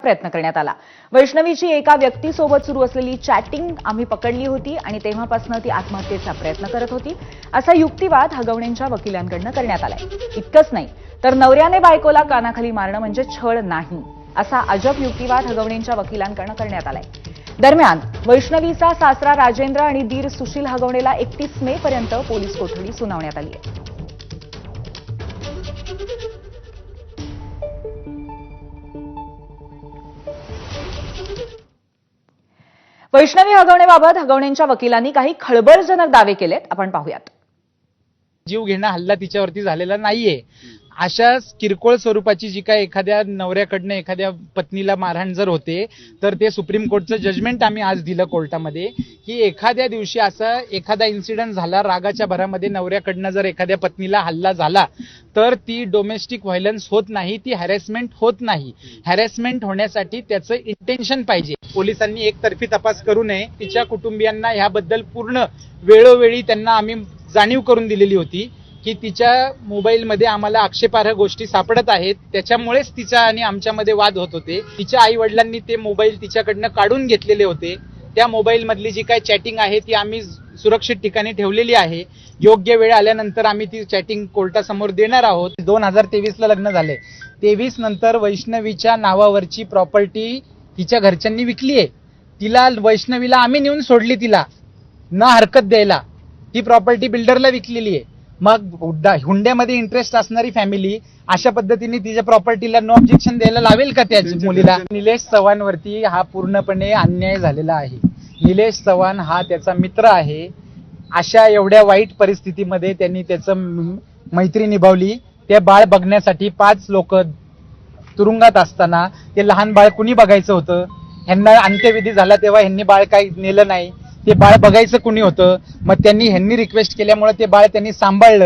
प्रयत्न करण्यात आला। वैष्णवीची एका व्यक्तीसोबत सुरू असलेली चॅटिंग आम्ही पकडली होती आणि तेव्हापासून ती आत्महत्येचा प्रयत्न करत होती, असा युक्तिवाद हगवणेंच्या वकिलांकडून करण्यात आलाय। इतकंच नाही तर नवऱ्याने बायकोला कानाखाली मारणं म्हणजे छळ नाही, असा अजब युक्तिवाद हगवणेंच्या वकिलांकडून करण्यात आलाय। दरम्यान वैष्णवीचा सासरा राजेंद्र आणि दीर सुशील हगवणेला 31 मे पर्यंत पोलीस कोठडी सुनावण्यात आली आहे। वैष्णवी हगवणेबाबत हगवणेंच्या वकिलांनी काही खळबळजनक दावे केलेत, आपण पाहूयात। जीव घेणं हल्ला तिच्यावरती झालेला नाहीये। अशा किरकोळ स्वरूपाची जी काय एखाद्या नवऱ्याकडनं एखाद्या पत्नीला मारहाण जर होते तर ते सुप्रीम कोर्टचं जजमेंट आम्ही आज दिलं कोर्टामध्ये की एखाद्या दिवशी असा एखादा इन्सिडेंट झाला, रागाच्या भरामध्ये नवऱ्याकडनं जर एखाद्या पत्नीला हल्ला झाला तर ती डोमेस्टिक व्हायलन्स होत नाही, ती हॅरेसमेंट होत नाही। हॅरेसमेंट होण्यासाठी त्याचं इंटेन्शन पाहिजे। पोलिसांनी एकतर्फी तपास करू नये, तिच्या कुटुंबियांना याबद्दल पूर्ण वेळोवेळी त्यांना आम्ही जाणीव करून दिलेली होती की तिच्या मोबाईलमध्ये आम्हाला आक्षेपार्ह गोष्टी सापडत आहेत, त्याच्यामुळेच तिच्या आणि आमच्यामध्ये वाद होत होते। तिच्या आई वडिलांनी ते मोबाईल तिच्याकडनं काढून घेतलेले होते। त्या मोबाईल मधली जी काय चॅटिंग आहे ती आम्ही सुरक्षित ठिकाणी ठेवलेली आहे। योग्य वेळ आल्यानंतर आम्ही ती चॅटिंग कोर्टासमोर देणार आहोत। 2023 ला लग्न झाले, 23 नंतर वैष्णवीच्या नावावरची प्रॉपर्टी तिच्या घरच्यांनी विकली आहे। तिला वैष्णवीला आम्ही नेऊन सोडली, तिला न हरकत द्यायला ती प्रॉपर्टी बिल्डरला विकलेली आहे। मग हुंड्यामध्ये इंटरेस्ट असणारी फॅमिली अशा पद्धतीने तिच्या प्रॉपर्टीला नो ऑब्जेक्शन द्यायला लावेल का त्या मुलीला? निलेश चव्हाणवरती हा पूर्णपणे अन्याय झालेला आहे। निलेश चव्हाण हा त्याचा मित्र आहे। अशा एवढ्या वाईट परिस्थितीमध्ये त्यांनी त्याचं मैत्री निभावली। ते बाळ बघण्यासाठी 5 लोक तुरुंगात असताना ते लहान बाळ कुणी बघायचं होतं? ह्यांना अंत्यविधी झाला तेव्हा ह्यांनी बाळ काही नेलं नाही, ते बाळ बघायचं कुणी होतं? मग ह्यांनी रिक्वेस्ट केल्यामुळे ते बाळ त्यांनी सांभाळलं।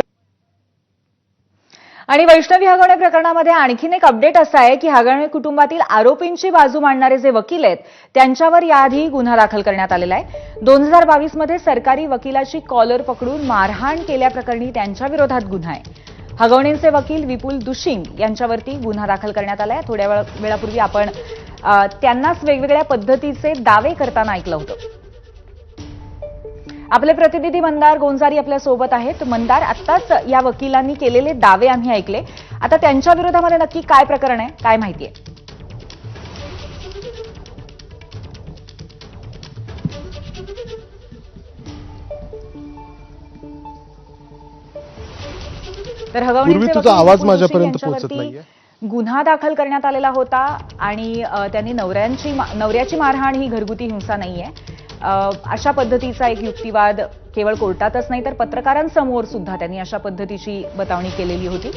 आणि वैष्णवी हगवणे प्रकरणामध्ये आणखीन एक अपडेट असा आहे की हगवणे कुटुंबातील आरोपींची बाजू मांडणारे जे वकील आहेत त्यांच्यावर याआधी गुन्हा दाखल करण्यात आलेला आहे। 2022 मध्ये सरकारी वकिलाची कॉलर पकडून मारहाण केल्याप्रकरणी त्यांच्या विरोधात गुन्हा आहे। हगवणेंचे वकील विपुल दुशिंग यांच्यावरती गुन्हा दाखल करण्यात आलाय। थोड्या वेळापूर्वी आपण त्यांनाच वेगवेगळ्या पद्धतीचे दावे करताना ऐकलं होतं। आपले प्रतिनिधी मंदार गोंजारी आपल्या सोबत आहेत। मंदार, आत्ताच या वकिलांनी केलेले दावे आम्ही ऐकले, आता त्यांच्या विरोधामध्ये नक्की काय प्रकरण आहे, काय माहिती आहे? तर हगवणेंचे तुझा आवाज माझ्यापर्यंत पोहोचत नाहीये। गुन्हा दाखल करण्यात आलेला होता आणि त्यांनी नवऱ्याची मारहाण ही घरगुती हिंसा नाहीये, अशा पद्धतीचा एक युक्तिवाद केवळ कोर्टातच नाही तर पत्रकारांसमोर सुद्धा त्यांनी अशा पद्धतीची बतावणी केलेली होती।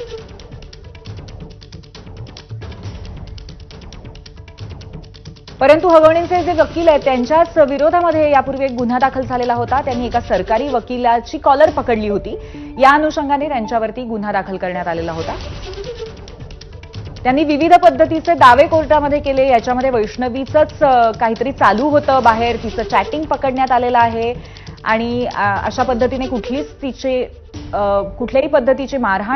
परंतु हगवणेंचे जे वकील आहेत त्यांच्याच विरोधामध्ये यापूर्वी एक गुन्हा दाखल झालेला होता। त्यांनी एका सरकारी वकिलाची कॉलर पकडली होती, या अनुषंगाने त्यांच्यावरती गुन्हा दाखल करण्यात आलेला होता। त्यांनी विविध पद्धतीचे दावे कोर्टामध्ये केले। याच्यामध्ये वैष्णवीचंच काहीतरी चालू होतं बाहेर, तिचं चॅटिंग पकडण्यात आलेलं आहे आणि अशा पद्धतीने कुठल्याही पद्धतीची मारहाण